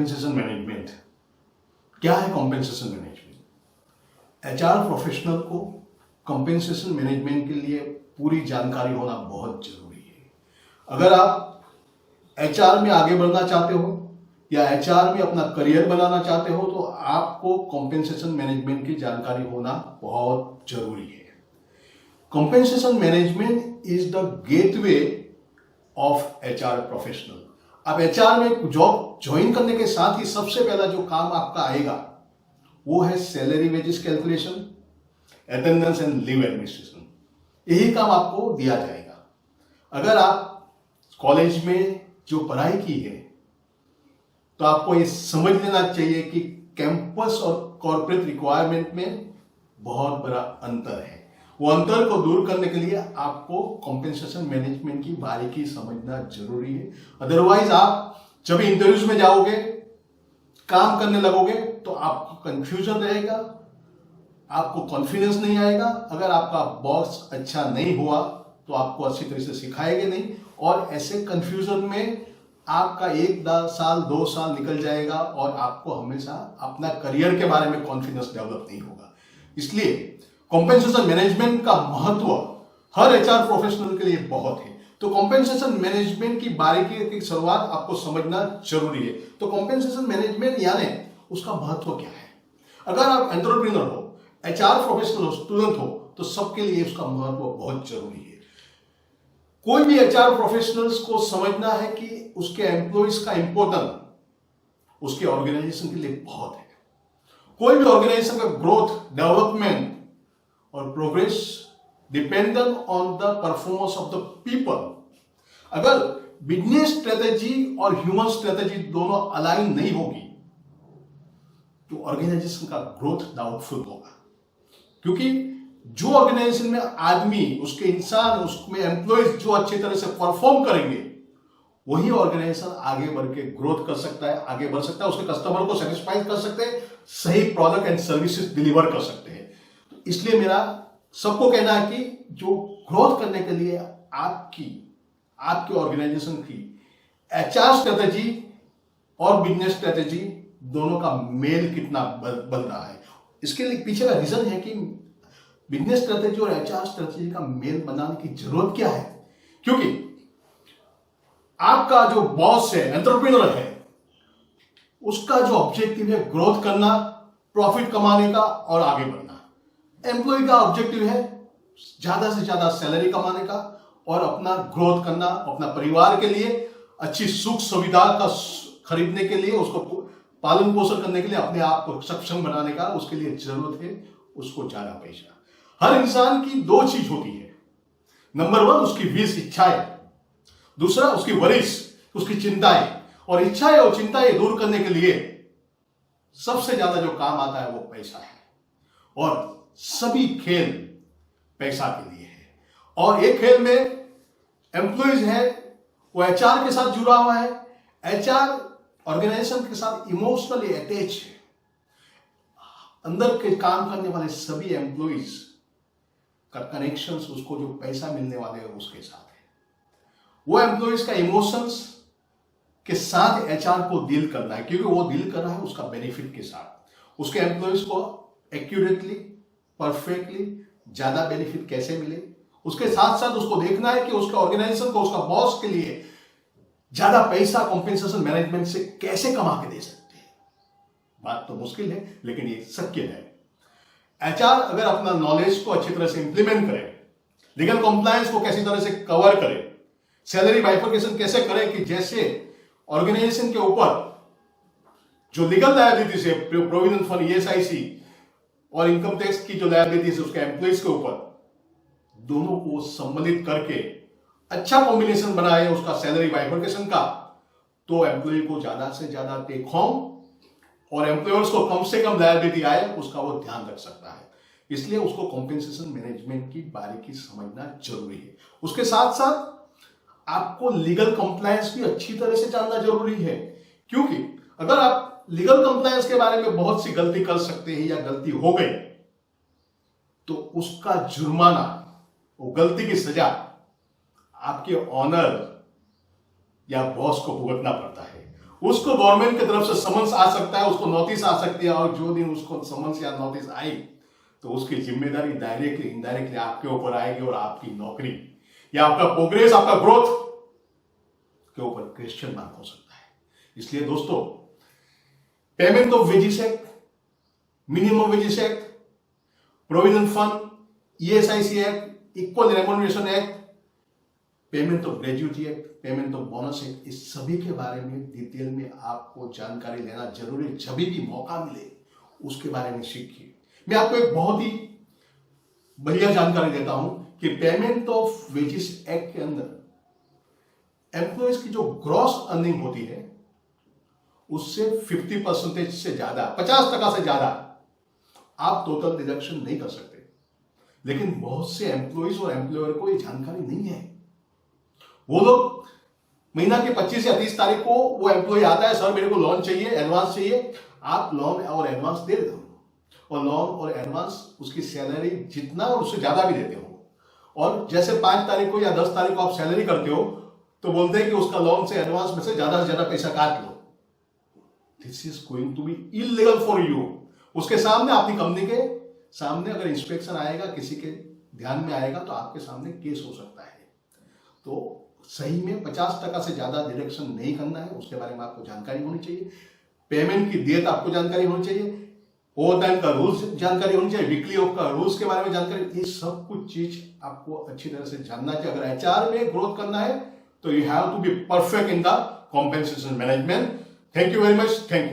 Compensation management. क्या है compensation management? HR professional को कॉम्पेंसेशन मैनेजमेंट के लिए पूरी जानकारी होना बहुत जरूरी है। अगर आप एचआर में आगे बढ़ना चाहते हो या एचआर में अपना करियर बनाना चाहते हो तो आपको कॉम्पेंसेशन मैनेजमेंट की जानकारी होना बहुत जरूरी है। Compensation management is the gateway of HR professional. आप एचआर में जॉब ज्वाइन करने के साथ ही सबसे पहला जो काम आपका आएगा वो है salary wages calculation, attendance and leave administration. यही काम आपको दिया जाएगा। अगर आप कॉलेज में जो पढ़ाई की है तो आपको ये समझ लेना चाहिए कि कैंपस और कॉर्पोरेट रिक्वायरमेंट में बहुत बड़ा अंतर है। वो अंतर को दूर करने के लिए आपको कॉम्पेंसेशन मैनेजमेंट की बारीकी समझना जरूरी है। अदरवाइज आप जब इंटरव्यूज में जाओगे, काम करने लगोगे तो आपको कंफ्यूजन रहेगा, आपको कॉन्फिडेंस नहीं आएगा। अगर आपका बॉस अच्छा नहीं हुआ तो आपको अच्छी तरह से सिखाएंगे नहीं, और ऐसे कंफ्यूजन में आपका 1 साल 2 साल निकल जाएगा और आपको हमेशा अपना करियर के बारे में कॉन्फिडेंस डेवलप नहीं होगा। इसलिए कॉम्पेंसेशन मैनेजमेंट का महत्व हर एचआर प्रोफेशनल के लिए बहुत है। तो कॉम्पेंसेशन मैनेजमेंट की बारीकी की शुरुआत आपको समझना जरूरी है। तो कॉम्पेंसेशन मैनेजमेंट यानी उसका महत्व क्या है? अगर आप एंटरप्रेन्योर हो, एचआर प्रोफेशनल हो, स्टूडेंट हो, तो सबके लिए उसका महत्व बहुत जरूरी है। कोई भी एचआर प्रोफेशनल्स को समझना है कि उसके एम्प्लॉइज का इंपॉर्टेंस उसके ऑर्गेनाइजेशन के लिए बहुत है। कोई भी ऑर्गेनाइजेशन का ग्रोथ, डेवलपमेंट और progress dependent on the performance of the people. अगर बिजनेस स्ट्रेटेजी और ह्यूमन स्ट्रेटेजी दोनों अलाइन नहीं होगी तो ऑर्गेनाइजेशन का ग्रोथ डाउटफुल होगा। क्योंकि जो ऑर्गेनाइजेशन में आदमी, उसके इंसान, उसमें एम्प्लॉयज जो अच्छी तरह से परफॉर्म करेंगे वही ऑर्गेनाइजेशन आगे बढ़ के ग्रोथ कर सकता है, आगे बढ़ सकता है, उसके कस्टमर को सेटिस्फाई कर सकते हैं, सही प्रोडक्ट एंड सर्विसेज डिलीवर कर सकते हैं। तो इसलिए मेरा सबको कहना है कि जो ग्रोथ करने के लिए आपकी ऑर्गेनाइजेशन की एचआर स्ट्रेटेजी और बिजनेस स्ट्रेटेजी दोनों का मेल कितना बन रहा है, इसके लिए पीछे का रीजन है कि बिजनेस स्ट्रेटेजी और एचआर स्ट्रेटेजी का मेल बनाने की जरूरत क्या है। क्योंकि आपका जो बॉस है, एंटरप्रेन्योर है, उसका जो ऑब्जेक्टिव है ग्रोथ करना, प्रॉफिट कमाने का और आगे बढ़ना। एम्प्लॉय का ऑब्जेक्टिव है ज्यादा से ज्यादा सैलरी कमाने का और अपना ग्रोथ करना, अपना परिवार के लिए अच्छी सुख सुविधा का खरीदने के लिए, उसको पालन पोषण करने के लिए, अपने आप को सक्षम बनाने का उसके लिए जरूरत है उसको ज्यादा पैसा। हर इंसान की 2 चीज होती है। नंबर 1 उसकी विश, इच्छाएं, दूसरा उसकी वरिश, उसकी चिंताएं। और इच्छाएं और चिंताएं दूर करने के लिए सबसे ज्यादा जो काम आता है वो पैसा है। और सभी खेल पैसा के लिए है। और एक खेल में एम्प्लॉयज है वो एचआर के साथ जुड़ा हुआ है। एचआर ऑर्गेनाइजेशन के साथ इमोशनली अटैच है। अंदर के काम करने वाले सभी एम्प्लॉयज का कनेक्शन उसको जो पैसा मिलने वाले है उसके साथ है। वो एम्प्लॉयज का इमोशंस के साथ एचआर को डील करना है, क्योंकि वो डील कर रहा है उसका बेनिफिट के साथ। उसके एम्प्लॉयज को एक्यूरेटली, परफेक्टली ज्यादा बेनिफिट कैसे मिले, उसके साथ साथ उसको देखना है कि उसका ऑर्गेनाइजेशन को, उसका बॉस के लिए ज्यादा पैसा कॉम्पेंसेशन मैनेजमेंट से कैसे कमा के दे सकते हैं। बात तो मुश्किल है लेकिन ये शक्य है। एचआर अगर अपना नॉलेज को अच्छी तरह से इंप्लीमेंट करे, लीगल कंप्लायंस को कैसी तरह से कवर करे, सैलरी बाइफर्केशन कैसे करे कि जैसे ऑर्गेनाइजेशन के ऊपर जो लीगल लायबिलिटीज है, प्रोविडेंट फंड, ईएसआईसी और इनकम टैक्स की जो लायबिलिटीज है उसके एम्प्लॉइज के ऊपर, दोनों को सम्मिलित करके अच्छा कॉम्बिनेशन बनाए उसका सैलरी बाइफर्केशन का, तो एम्प्लॉय को ज्यादा से ज्यादा टेक होम और एम्प्लॉयर्स को कम से कम लायबिलिटी आए उसका वो ध्यान रख सकता है। इसलिए उसको कॉम्पेंसेशन मैनेजमेंट की बारीकी समझना जरूरी है। उसके साथ साथ आपको लीगल कंप्लायंस भी अच्छी तरह से जानना जरूरी है। क्योंकि अगर आप लीगल कंप्लायंस के बारे में बहुत सी गलती कर सकते हैं या गलती हो गई तो उसका जुर्माना, वो गलती की सजा आपके ऑनर या बॉस को भुगतना पड़ता है। उसको गवर्नमेंट की तरफ से समन्स आ सकता है, उसको नोटिस आ सकती है, और जो दिन उसको समन्स या नोटिस आई तो उसकी जिम्मेदारी डायरेक्टली इनडायरेक्टली आपके ऊपर आएगी और आपकी नौकरी या आपका प्रोग्रेस, आपका ग्रोथ के ऊपर क्वेश्चन मार्क हो सकता है। इसलिए दोस्तों, payment of wages act, minimum wages act, provident fund, ESIC act, equal remuneration act, payment of gratuity act, payment of bonus act, इस सभी के बारे में डिटेल में आपको जानकारी लेना जरूरी है। जब भी मौका मिले उसके बारे में सीखिए। मैं आपको एक बहुत ही बढ़िया जानकारी देता हूं कि पेमेंट ऑफ वेजेस एक्ट के अंदर एम्प्लॉयज की जो ग्रॉस अर्निंग होती है उससे 50% से ज्यादा, 50% से ज्यादा आप टोटल डिडक्शन नहीं कर सकते। लेकिन बहुत से एम्प्लॉयज और एम्प्लॉयर को ये जानकारी नहीं है। वो लोग महीना के 25 या 30 तारीख को वो एम्प्लॉय आता है, सर मेरे को लोन चाहिए, एडवांस चाहिए। आप लोन और एडवांस दे दो, और लोन और एडवांस उसकी सैलरी जितना और उससे ज्यादा भी देते हो। और जैसे 5 तारीख को या 10 तारीख को आप सैलरी करते हो तो बोलते हैं कि उसका लोन से एडवांस में से ज्यादा पैसा काट लो। This is going to be illegal for you. उसके सामने, अपनी कंपनी के सामने अगर इंस्पेक्शन आएगा, किसी के ध्यान में आएगा तो आपके सामने केस हो सकता है। तो सही में 50% से ज्यादा डिडक्शन नहीं करना है, उसके बारे में आपको जानकारी होनी चाहिए। पेमेंट की डेट आपको जानकारी होनी चाहिए, ओवर टाइम का रूल्स जानकारी होनी चाहिए, वीकली ऑफ का रूल्स के बारे में जानकारी, ये सब कुछ चीज आपको अच्छी तरह से जानना चाहिए। अगर एचआर में ग्रोथ करना है तो you have to be perfect in the compensation management. Thank you very much. Thank you.